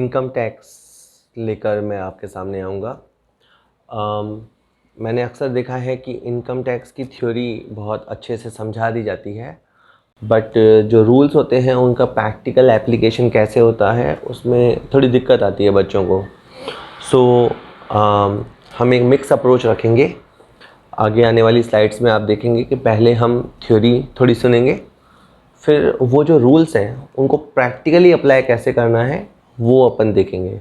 Income tax लेकर मैं आपके सामने आऊँगा। मैंने अक्सर देखा है कि इनकम टैक्स की थ्योरी बहुत अच्छे से समझा दी जाती है, बट जो रूल्स होते हैं उनका प्रैक्टिकल एप्लीकेशन कैसे होता है उसमें थोड़ी दिक्कत आती है बच्चों को। हम एक मिक्स अप्रोच रखेंगे। आगे आने वाली स्लाइड्स में आप देखेंगे कि पहले हम थ्योरी थोड़ी सुनेंगे, फिर वो जो रूल्स हैं उनको प्रैक्टिकली अप्लाई कैसे करना है वो अपन देखेंगे।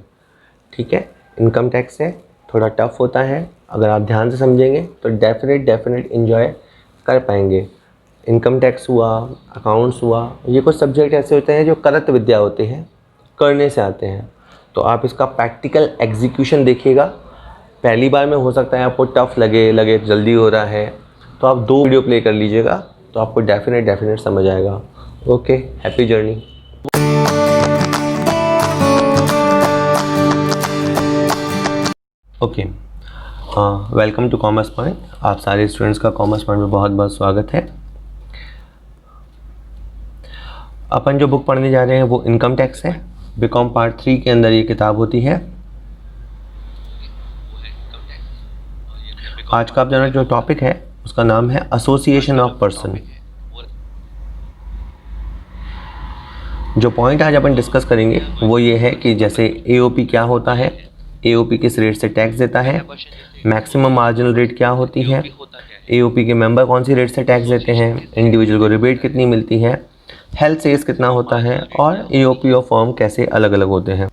ठीक है, इनकम टैक्स है, थोड़ा टफ होता है, अगर आप ध्यान से समझेंगे तो डेफिनेट एंजॉय कर पाएंगे। इनकम टैक्स हुआ, अकाउंट्स हुआ, ये कुछ सब्जेक्ट ऐसे होते हैं जो करत विद्या होते हैं, करने से आते हैं। तो आप इसका प्रैक्टिकल एग्जीक्यूशन देखिएगा। पहली बार में हो सकता है आपको टफ लगे जल्दी हो रहा है, तो आप 2 वीडियो प्ले कर लीजिएगा तो आपको डेफिनेट समझ आएगा। Okay, happy journey. Okay, welcome to commerce point. आप सारे स्टूडेंट्स का कॉमर्स पॉइंट में बहुत बहुत स्वागत है। अपन जो बुक पढ़ने जा रहे हैं वो इनकम टैक्स है। बीकॉम पार्ट 3 के अंदर ये किताब होती है। आज का अपना जो टॉपिक है उसका नाम है एसोसिएशन ऑफ पर्सन। जो पॉइंट आज अपन डिस्कस करेंगे वो ये है कि जैसे एओपी क्या होता है, एओपी किस रेट से टैक्स देता है, मैक्सिमम मार्जिनल रेट क्या होती है, एओपी के मेंबर कौन सी रेट से टैक्स देते हैं, इंडिविजुअल को रिबेट कितनी मिलती है, हेल्थ सेस कितना होता है और एओपी और फर्म कैसे अलग अलग होते हैं।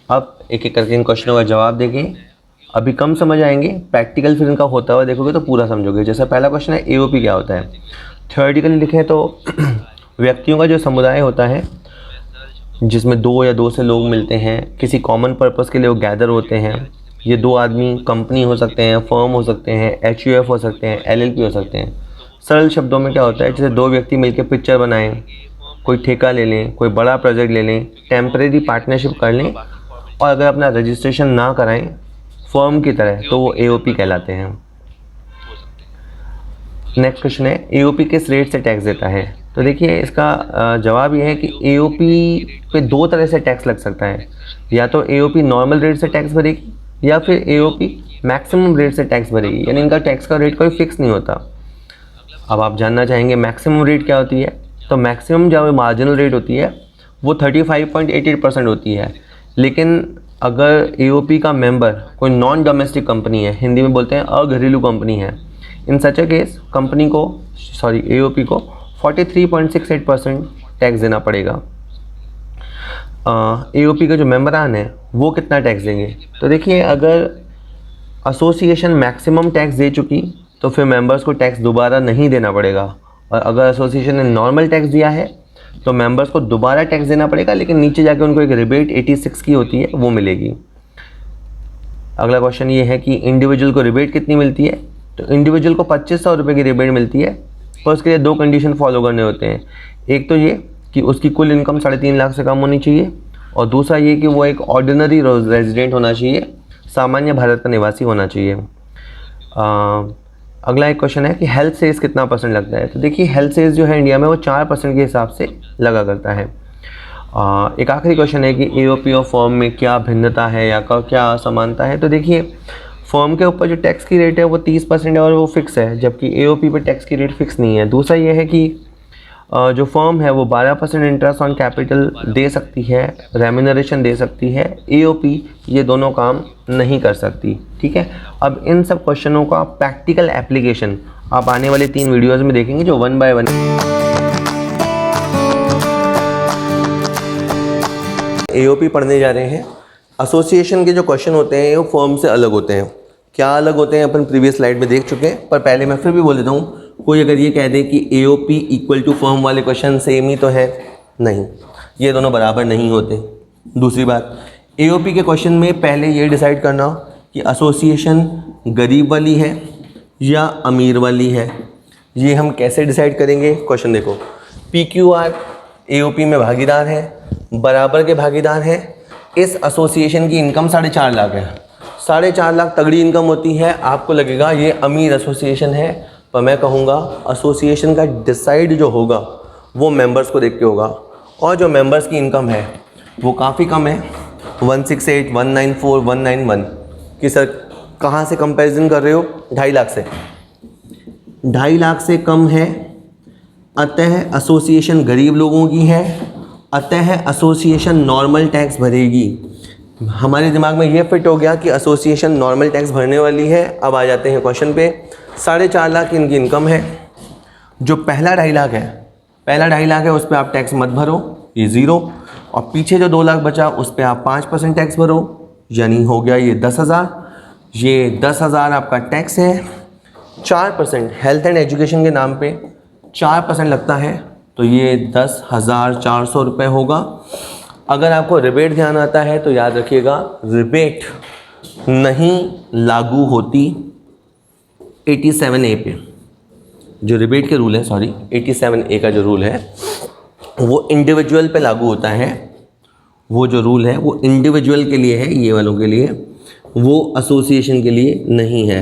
अब एक एक करके इन क्वेश्चनों का जवाब देंगे। अभी कम समझ आएंगे, प्रैक्टिकल फिर इनका होता हुआ देखोगे तो पूरा समझोगे। जैसा पहला क्वेश्चन है एओपी क्या होता है। थ्योरेटिकली लिखें तो व्यक्तियों का जो समुदाय होता है जिसमें 2 या 2 से लोग मिलते हैं, किसी कॉमन पर्पस के लिए वो गैदर होते हैं। ये 2 आदमी कंपनी हो सकते हैं, फर्म हो सकते हैं, एचयूएफ हो सकते हैं, एलएलपी हो सकते हैं। सरल शब्दों में क्या होता है, जैसे 2 व्यक्ति मिलकर पिक्चर बनाएं, कोई ठेका ले लें, कोई बड़ा प्रोजेक्ट ले लें, टेम्परेरी पार्टनरशिप कर लें और अगर अपना रजिस्ट्रेशन ना कराएं फर्म की तरह तो वो एओपी कहलाते हैं। नेक्स्ट क्वेश्चन है एओपी किस रेट से टैक्स देता है। तो देखिए इसका जवाब ये है कि एओपी पे 2 तरह से टैक्स लग सकता है। या तो एओपी नॉर्मल रेट से टैक्स भरेगी या फिर एओपी मैक्सिमम रेट से टैक्स भरेगी, यानी इनका टैक्स का रेट कोई फिक्स नहीं होता। अब आप जानना चाहेंगे मैक्सिमम रेट क्या होती है। तो मैक्सिमम जो मार्जिनल रेट होती है वो 35.88% होती है। लेकिन अगर एओपी का मेंबर कोई नॉन डोमेस्टिक कंपनी है, हिंदी में बोलते हैं अघरेलू कंपनी है, इन सच अ केस कंपनी को एओपी को 43.68% टैक्स देना पड़ेगा। एओपी के जो मेंबरान है वो कितना टैक्स देंगे। तो देखिए अगर एसोसिएशन मैक्सिमम टैक्स दे चुकी तो फिर मेंबर्स को टैक्स दोबारा नहीं देना पड़ेगा, और अगर एसोसिएशन ने नॉर्मल टैक्स दिया है तो मेंबर्स को दोबारा टैक्स देना पड़ेगा, लेकिन नीचे जाके उनको एक रिबेट 86 की होती है वो मिलेगी। अगला क्वेश्चन ये है कि इंडिविजुअल को रिबेट कितनी मिलती है। तो इंडिविजुअल को 2500 रुपये की रिबेट मिलती है, पर उसके लिए 2 कंडीशन फॉलो करने होते हैं। एक तो ये कि उसकी कुल इनकम 3.5 लाख से कम होनी चाहिए, और दूसरा ये कि वो एक ऑर्डिनरी रेजिडेंट होना चाहिए, सामान्य भारत का निवासी होना चाहिए। अगला एक क्वेश्चन है कि हेल्थ सेस कितना परसेंट लगता है। तो देखिए हेल्थ सेस जो है इंडिया में वो 4% के हिसाब से लगा करता है। एक आखिरी क्वेश्चन है कि एओपी और फर्म में क्या भिन्नता है या क्या समानता है। तो देखिए फर्म के ऊपर जो टैक्स की रेट है वो 30% है और वो फिक्स है, जबकि एओपी पे टैक्स की रेट फिक्स नहीं है। दूसरा ये है कि जो फर्म है वो 12% इंटरेस्ट ऑन कैपिटल दे सकती है, रेम्यूनरेशन दे सकती है। एओपी ये दोनों काम नहीं कर सकती। ठीक है, अब इन सब क्वेश्चनों का प्रैक्टिकल एप्लीकेशन आप आने वाले 3 वीडियोज़ में देखेंगे जो 1 बाय 1 एओपी पढ़ने जा रहे हैं। एसोसिएशन के जो क्वेश्चन होते हैं वो फर्म से अलग होते हैं। क्या अलग होते हैं अपन प्रीवियस स्लाइड में देख चुके हैं, पर पहले मैं फिर भी बोल देता हूँ। कोई अगर ये कह दे कि एओपी इक्वल टू फर्म वाले क्वेश्चन सेम ही तो है, नहीं, ये दोनों बराबर नहीं होते। दूसरी बात, एओपी के क्वेश्चन में पहले ये डिसाइड करना कि एसोसिएशन गरीब वाली है या अमीर वाली है। ये हम कैसे डिसाइड करेंगे, क्वेश्चन देखो। पीक्यूआर एओपी में भागीदार है, बराबर के भागीदार हैं। इस एसोसिएशन की इनकम 4.5 लाख है। 4.5 लाख तगड़ी इनकम होती है, आपको लगेगा ये अमीर एसोसिएशन है, पर मैं कहूँगा एसोसिएशन का डिसाइड जो होगा वो मेंबर्स को देख के होगा, और जो मेंबर्स की इनकम है वो काफ़ी कम है 168, 194, 191 कि सर कहाँ से कंपैरिजन कर रहे हो? 2.5 लाख से। 2.5 लाख से कम है, अतः एसोसिएशन गरीब लोगों की है, अतः एसोसिएशन नॉर्मल टैक्स भरेगी। हमारे दिमाग में ये फिट हो गया कि एसोसिएशन नॉर्मल टैक्स भरने वाली है। अब आ जाते हैं क्वेश्चन पे। 4.5 लाख इनकी इनकम है। जो पहला 2.5 लाख है, पहला 2.5 लाख है, उस पर आप टैक्स मत भरो, ये 0। और पीछे जो 2 लाख बचा उस पर आप 5% टैक्स भरो, यानी हो गया ये 10,000। ये 10,000 आपका टैक्स है। 4% हेल्थ एंड एजुकेशन के नाम पे 4% लगता है, तो ये 10,400 रुपये होगा। अगर आपको रिबेट ध्यान आता है तो याद रखिएगा, रिबेट नहीं लागू होती 87A पे। जो रिबेट के रूल है, सॉरी 87A का जो रूल है वो इंडिविजुअल पे लागू होता है। वो जो रूल है वो इंडिविजुअल के लिए है, ये वालों के लिए, वो एसोसिएशन के लिए नहीं है।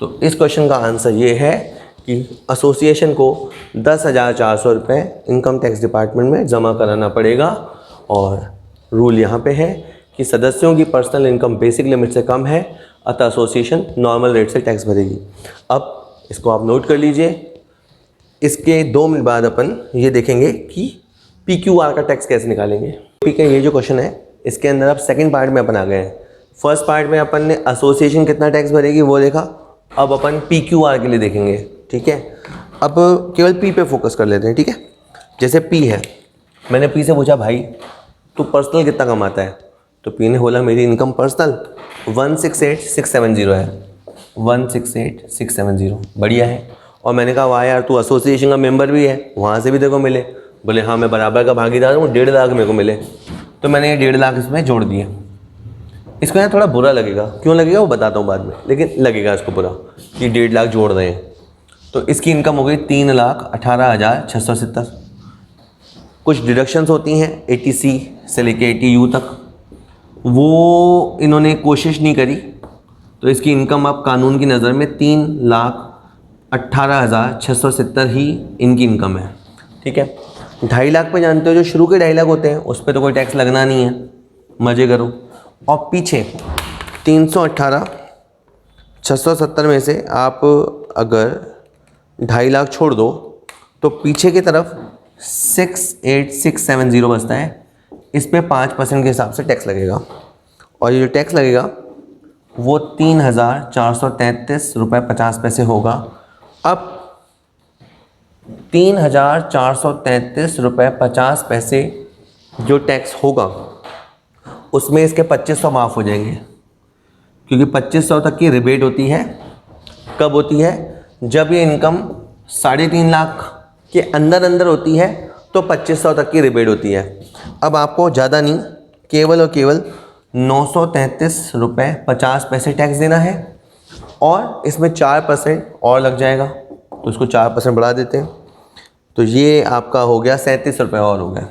तो इस क्वेश्चन का आंसर ये है कि एसोसिएशन को 10,400 रुपये इनकम टैक्स डिपार्टमेंट में जमा कराना पड़ेगा। और रूल यहाँ पे है कि सदस्यों की पर्सनल इनकम बेसिक लिमिट से कम है, अतः एसोसिएशन नॉर्मल रेट से टैक्स भरेगी। अब इसको आप नोट कर लीजिए। इसके 2 मिनट बाद अपन ये देखेंगे कि PQR का टैक्स कैसे निकालेंगे। ठीक है, ये जो क्वेश्चन है इसके अंदर अब सेकंड पार्ट में अपन आ गए हैं। फर्स्ट पार्ट में अपन ने एसोसिएशन कितना टैक्स भरेगी वो देखा, अब अपन PQR के लिए देखेंगे। ठीक है, अब केवल P पे फोकस कर लेते हैं। ठीक है, जैसे P है, मैंने P से पूछा भाई तू पर्सनल कितना कमाता है, तो P ने बोला मेरी इनकम पर्सनल 168,670 है। 168,670 बढ़िया है। और मैंने कहा वाह यार तू एसोसिएशन का मेंबर भी है, वहाँ से भी देखो मिले। बोले हाँ मैं बराबर का भागीदार हूँ, 1.5 लाख मेरे को मिले। तो मैंने ये 1.5 लाख इसमें जोड़ दिए। इसको यहाँ थोड़ा बुरा लगेगा, क्यों लगेगा वो बताता हूँ बाद में, लेकिन लगेगा इसको बुरा कि 1.5 लाख जोड़ रहे हैं। तो इसकी इनकम हो गई 3,18,670। कुछ डिडक्शंस होती हैं 80C से लेके 80U तक, वो इन्होंने कोशिश नहीं करी। तो इसकी इनकम अब कानून की नज़र में 3,18,670 ही इनकी इनकम है। ठीक है, 2.5 लाख पे जानते हो जो शुरू के 2.5 लाख होते हैं उस पर तो कोई टैक्स लगना नहीं है, मज़े करो। और पीछे 318,670 में से आप अगर 2.5 लाख छोड़ दो तो पीछे की तरफ 68,670 बचता है। इस पे 5% के हिसाब से टैक्स लगेगा, और ये जो टैक्स लगेगा वो 3,433 रुपये 50 पैसे होगा। अब 3,433 रुपये 50 पैसे जो टैक्स होगा उसमें इसके 2500 माफ़ हो जाएंगे, क्योंकि 2500 तक की रिबेट होती है। कब होती है? जब ये इनकम 3.5 लाख के अंदर होती है तो 2500 तक की रिबेट होती है। अब आपको ज़्यादा नहीं, केवल और केवल 933 रुपये 50 पैसे टैक्स देना है, और इसमें 4% और लग जाएगा, तो इसको 4% बढ़ा देते हैं, तो ये आपका हो गया 37 रुपये और हो गया।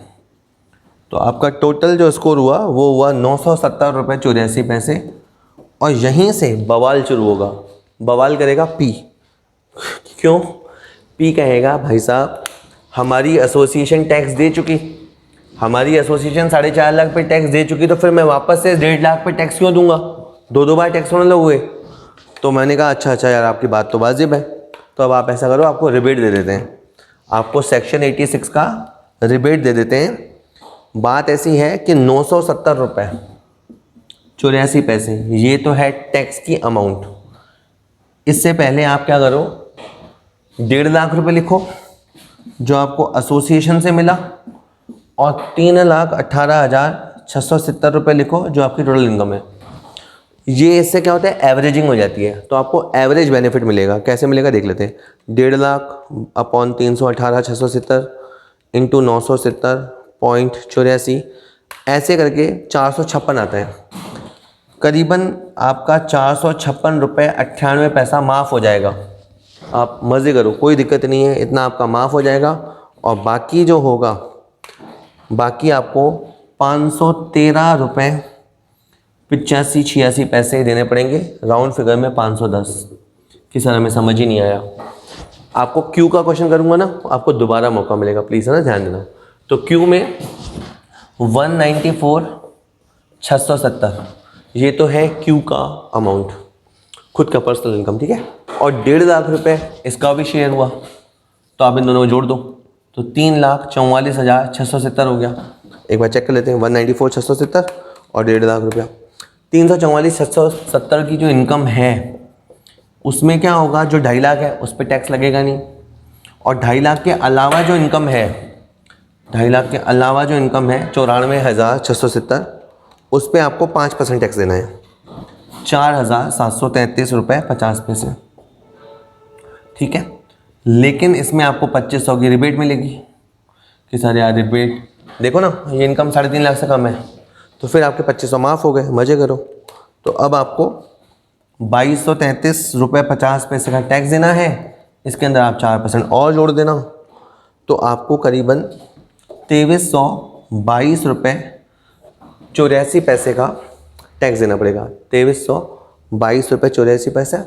तो आपका टोटल जो स्कोर हुआ वो हुआ 970 रुपये 84 पैसे। और यहीं से बवाल शुरू होगा। बवाल करेगा P। क्यों? P कहेगा भाई साहब हमारी एसोसिएशन टैक्स दे चुकी, हमारी एसोसिएशन 4.5 लाख पे टैक्स दे चुकी, तो फिर मैं वापस से 1.5 लाख पे टैक्स क्यों दूंगा? 2 बार टैक्स होने लगे हुए। तो मैंने कहा अच्छा यार आपकी बात तो वाजिब है, तो अब आप ऐसा करो, आपको रिबेट दे देते हैं, आपको सेक्शन 86 का रिबेट दे देते हैं। बात ऐसी है कि 970 रुपये 84 पैसे ये तो है टैक्स की अमाउंट। इससे पहले आप क्या करो, 1.5 लाख रुपए लिखो जो आपको एसोसिएशन से मिला, और 3,18,670 रुपये लिखो जो आपकी टोटल इनकम है। ये इससे क्या होता है, एवरेजिंग हो जाती है, तो आपको एवरेज बेनिफिट मिलेगा। कैसे मिलेगा देख लेते हैं। 1.5 लाख अपॉन 318,670 इंटू 970.84 ऐसे करके 456 आता है। करीबन आपका 456 रुपये 98 पैसा माफ़ हो जाएगा। आप मज़े करो, कोई दिक्कत नहीं है, इतना आपका माफ़ हो जाएगा। और बाकी जो होगा, बाकी आपको 513 रुपये 85-86 पैसे देने पड़ेंगे, राउंड फिगर में 510। कि सर हमें समझ ही नहीं आया। आपको क्यू का क्वेश्चन करूँगा ना, आपको दोबारा मौका मिलेगा, प्लीज़ है ना, ध्यान देना। तो क्यू में 670, ये तो है क्यू का अमाउंट, खुद का पर्सनल इनकम, ठीक है। और 1.5 लाख रुपए इसका भी शेयर हुआ, तो आप इन दोनों में जोड़ दो, तो 3,44,670 हो गया। एक बार चेक कर लेते हैं, 194,670 और 1.5 लाख रुपया। 344,670 की जो इनकम है उसमें क्या होगा, जो 2.5 लाख है उस पर टैक्स लगेगा नहीं, और 2.5 लाख के अलावा जो इनकम है, 2.5 लाख के अलावा जो इनकम है 94,670, उस पर आपको 5% टैक्स देना है, 4,733 रुपये 50 पैसे, ठीक है। लेकिन इसमें आपको 2500 की रिबेट मिलेगी कि सर यार रिबेट देखो ना, ये इनकम 3.5 लाख से कम है, तो फिर आपके 2500 माफ़ हो गए, मज़े करो। तो अब आपको 2233 रुपये 50 पैसे का टैक्स देना है, इसके अंदर आप 4% और जोड़ देना, तो आपको करीबन 2322 रुपये 84 पैसे का टैक्स देना पड़ेगा, 2322 रुपये 84 पैसे।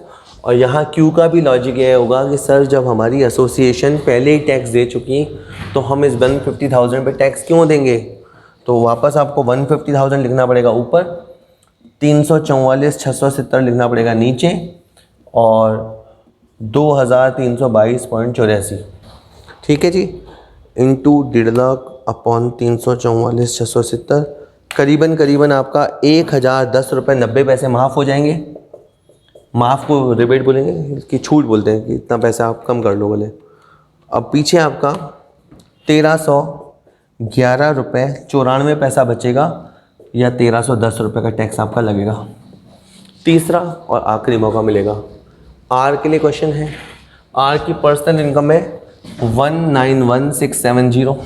और यहाँ क्यू का भी लॉजिक ये होगा कि सर जब हमारी एसोसिएशन पहले ही टैक्स दे चुकी तो हम इस 150,000 पे टैक्स क्यों देंगे, तो वापस आपको 150,000 लिखना पड़ेगा ऊपर, 344,670 लिखना पड़ेगा नीचे, और 2,322.84, ठीक है जी, इंटू 1.5 लाख अपॉन 344,670, करीबन आपका 1,010 रुपये 90 पैसे माफ़ हो जाएंगे। माफ़ को रिबेट बोलेंगे कि छूट बोलते हैं कि इतना पैसा आप कम कर लो बोले। अब पीछे आपका 1,311 रुपये 94 पैसा बचेगा, या 1,310 रुपये का टैक्स आपका लगेगा। तीसरा और आखिरी मौका मिलेगा, आर के लिए क्वेश्चन है। आर की पर्सनल इनकम है 191,670,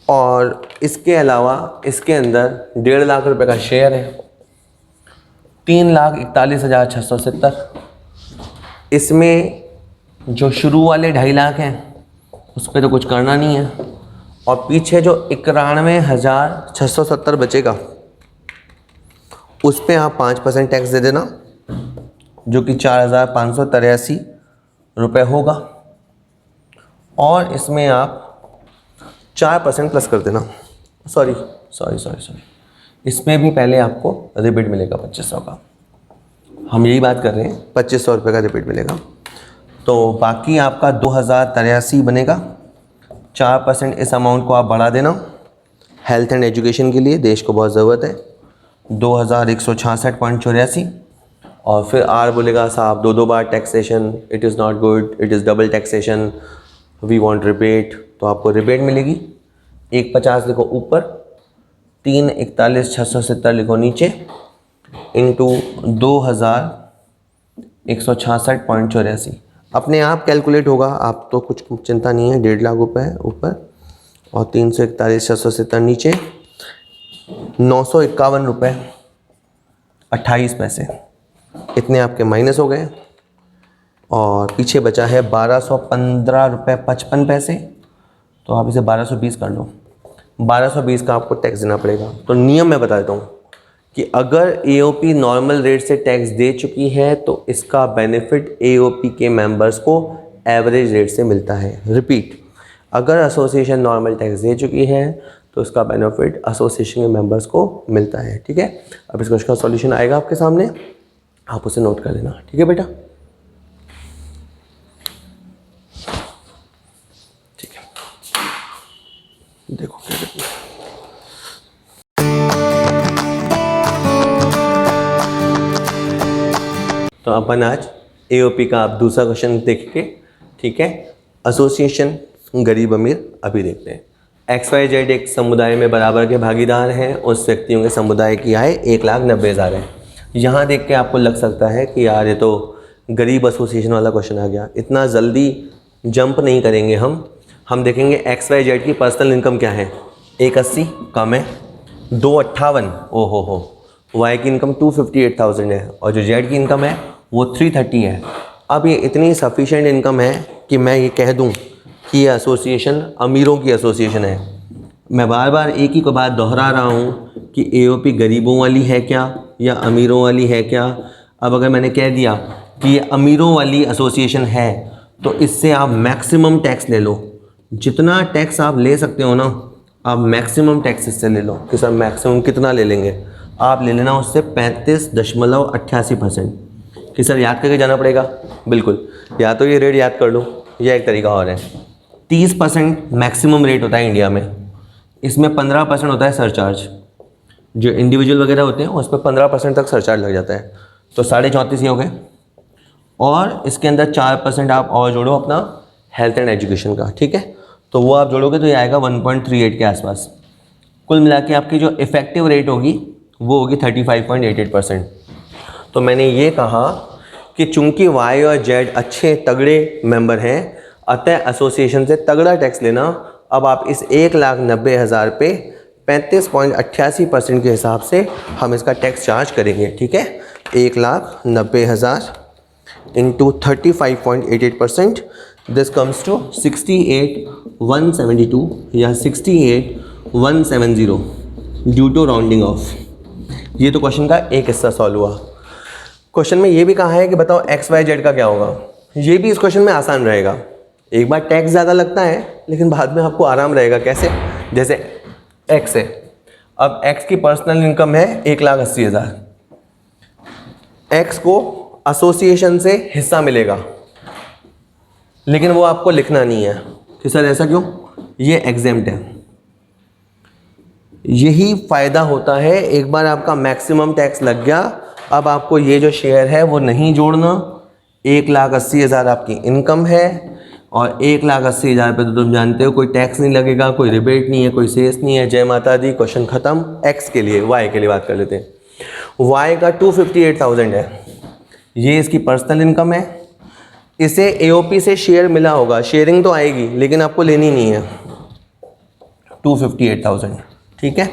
और इसके अलावा इसके अंदर 1.5 लाख रुपए का शेयर है, 3,41,670। इसमें जो शुरू वाले 2.5 लाख हैं उस पर तो कुछ करना नहीं है, और पीछे जो 91,670 बचेगा उस पर आप 5% टैक्स दे देना, जो कि 4,583 रुपये होगा, और इसमें आप 4% प्लस कर देना, सॉरी, इसमें भी पहले आपको रिबेट मिलेगा 2500 का, हम यही बात कर रहे हैं, 2500 रुपये का रिबेट मिलेगा। तो बाकी आपका 2,083 बनेगा, 4% इस अमाउंट को आप बढ़ा देना, हेल्थ एंड एजुकेशन के लिए देश को बहुत ज़रूरत है, 2,166.84, और फिर आर बोलेगा साहब 2 बार taxation, it is not good, it is double taxation, we want rebate, तो आपको रिबेट मिलेगी। 150 लिखो ऊपर, 3,41,670 लिखो नीचे, इंटू 2,166.84, अपने आप कैलकुलेट होगा, आप तो कुछ चिंता नहीं है। 1.5 लाख रुपये ऊपर और 341,670 नीचे, 951 रुपये 28 पैसे, इतने आपके माइनस हो गए, और पीछे बचा है 1,215 रुपये 55 पैसे, तो आप इसे 1,220 कर लो, 1,220 का आपको टैक्स देना पड़ेगा। तो नियम मैं बता देता हूँ कि अगर एओपी नॉर्मल रेट से टैक्स दे चुकी है तो इसका बेनिफिट एओपी के मेंबर्स को एवरेज रेट से मिलता है। रिपीट, अगर एसोसिएशन नॉर्मल टैक्स दे चुकी है तो इसका बेनिफिट एसोसिएशन के मेंबर्स को मिलता है, ठीक है। अब इस क्वेश्चन का सॉल्यूशन आएगा आपके सामने, आप उसे नोट कर लेना, ठीक है बेटा, ठीक है। देखो क्या करना है। तो अपन आज एओपी का आप दूसरा क्वेश्चन देखेंगे, ठीक है। एसोसिएशन गरीब अमीर अभी देखते हैं। XYZ एक समुदाय में बराबर के भागीदार हैं, उस व्यक्तियों के समुदाय की आय 1,90,000 है। यहाँ देख के आपको लग सकता है कि यार ये तो गरीब एसोसिएशन वाला क्वेश्चन आ गया, इतना जल्दी जंप नहीं करेंगे हम देखेंगे XYZ की पर्सनल इनकम क्या है। 180 कम है, 258 ओहो, Y की इनकम 258,000 है, और जो Z की इनकम है वो 330 है। अब ये इतनी सफिशेंट इनकम है कि मैं ये कह दूं कि ये एसोसिएशन अमीरों की एसोसिएशन है। मैं बार बार एक ही बात दोहरा रहा हूँ कि एओपी गरीबों वाली है क्या या अमीरों वाली है क्या। अब अगर मैंने कह दिया कि ये अमीरों वाली एसोसिएशन है तो इससे आप मैक्सिमम टैक्स ले लो, जितना टैक्स आप ले सकते हो ना आप मैक्सिमम टैक्स इससे ले लो कि सर मैक्सिमम कितना ले लेंगे, आप ले लेना उससे 35.88%। कि सर याद करके जाना पड़ेगा, बिल्कुल, या तो ये रेट याद कर लो या एक तरीका और है। 30% मैक्सिमम रेट होता है इंडिया में, इसमें 15% होता है सरचार्ज। जो इंडिविजुअल वगैरह होते हैं उस पर 15% तक सरचार्ज लग जाता है, तो 34.5 ये हो गए। और इसके अंदर 4% आप और जोड़ो अपना हेल्थ एंड एजुकेशन का, ठीक है, तो वो आप जोड़ोगे तो ये आएगा 1.38 के आसपास। कुल मिला के आपकी जो इफ़ेक्टिव रेट होगी वो होगी 35.88%। तो मैंने ये कहा कि चूंकि वाई और जेड अच्छे तगड़े मेंबर हैं, अतः एसोसिएशन से तगड़ा टैक्स लेना। अब आप इस 1,90,000 पे 35.88% के हिसाब से हम इसका टैक्स चार्ज करेंगे, ठीक है। 1,90,000 इंटू 35.88%, दिस कम्स टू 68,172 या 68,170 ड्यू टू राउंडिंग ऑफ। ये तो क्वेश्चन का एक हिस्सा सॉल्व हुआ। क्वेश्चन में ये भी कहा है कि बताओ एक्स वाई जेड का क्या होगा। ये भी इस क्वेश्चन में आसान रहेगा। एक बार टैक्स ज़्यादा लगता है लेकिन बाद में आपको आराम रहेगा। कैसे? जैसे एक्स है, अब एक्स की पर्सनल इनकम है 1,80,000, एक्स को एसोसिएशन से हिस्सा मिलेगा लेकिन वो आपको लिखना नहीं है कि सर ऐसा क्यों, ये एग्जेम्प्ट है। यही फ़ायदा होता है, एक बार आपका मैक्सिमम टैक्स लग गया, अब आपको ये जो शेयर है वो नहीं जोड़ना। 1,80,000 आपकी इनकम है और 1,80,000 पे तो तुम जानते हो कोई टैक्स नहीं लगेगा, कोई रिबेट नहीं है, कोई सेस नहीं है। जय माता दी, क्वेश्चन ख़त्म। एक्स के लिए, वाई के लिए बात कर लेते हैं। वाई का 258,000 है, ये इसकी पर्सनल इनकम है। इसे एओपी से शेयर मिला होगा, शेयरिंग तो आएगी लेकिन आपको लेनी नहीं है। 258,000, ठीक है।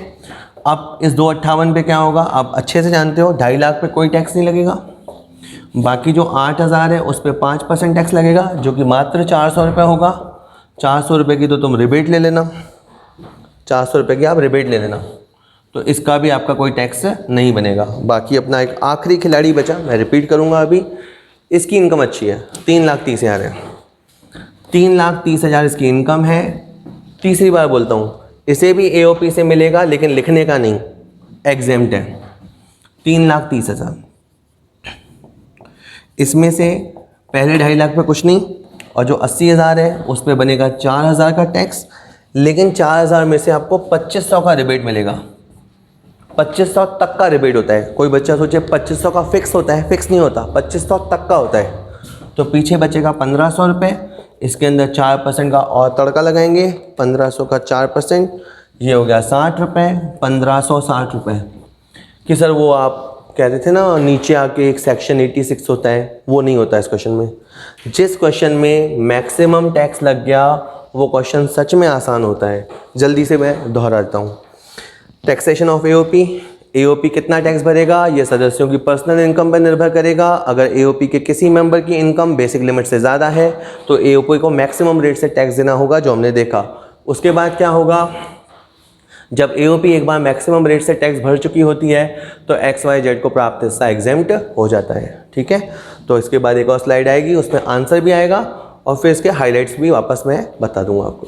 अब इस 258 पे क्या होगा, आप अच्छे से जानते हो, 2.5 लाख पे कोई टैक्स नहीं लगेगा। बाकी जो 8,000 है उस पर 5% टैक्स लगेगा जो कि मात्र 400 रुपये होगा। 400 रुपये की तो तुम रिबेट ले लेना, 400 रुपये की आप रिबेट ले लेना, तो इसका भी आपका कोई टैक्स नहीं बनेगा। बाकी अपना एक आखिरी खिलाड़ी बचा, मैं रिपीट करूँगा अभी। इसकी इनकम अच्छी है, 3,30,000 है, 3,30,000 इसकी इनकम है। तीसरी बार बोलता हूँ, इसे भी एओपी से मिलेगा लेकिन लिखने का नहीं, एग्जेम्प्ट है। 3,30,000, इसमें से पहले 2.5 लाख पे कुछ नहीं और जो 80,000 है उस पर बनेगा 4,000 का टैक्स, लेकिन 4,000 में से आपको 2,500 का रिबेट मिलेगा। 2,500 तक का रिबेट होता है। कोई बच्चा सोचे 2,500 का फिक्स होता है, फिक्स नहीं होता, 2,500 तक का होता है। तो पीछे बचेगा 1,500 रुपये, इसके अंदर 4% का और तड़का लगाएंगे। 1,500 का 4%, ये हो गया 60 रुपये। 1,560 रुपये कि सर वो आप कहते थे ना नीचे आके एक सेक्शन 86 होता है, वो नहीं होता इस क्वेश्चन में। जिस क्वेश्चन में मैक्सिमम टैक्स लग गया वो क्वेश्चन सच में आसान होता है। जल्दी से मैं दोहराता हूँ। टैक्सेशन ऑफ एओपी, एओपी कितना टैक्स भरेगा ये सदस्यों की पर्सनल इनकम पर निर्भर करेगा। अगर एओपी के किसी मेंबर की इनकम बेसिक लिमिट से ज़्यादा है तो एओपी को मैक्सिमम रेट से टैक्स देना होगा, जो हमने देखा। उसके बाद क्या होगा, जब एओपी एक बार मैक्सिमम रेट से टैक्स भर चुकी होती है तो एक्स वाई जेड को प्राप्त हिस्सा एग्जेम्प्ट हो जाता है, ठीक है। तो इसके बाद एक और स्लाइड आएगी, उसमें आंसर भी आएगा और फिर इसके हाइलाइट्स भी वापस मैं बता दूंगा आपको।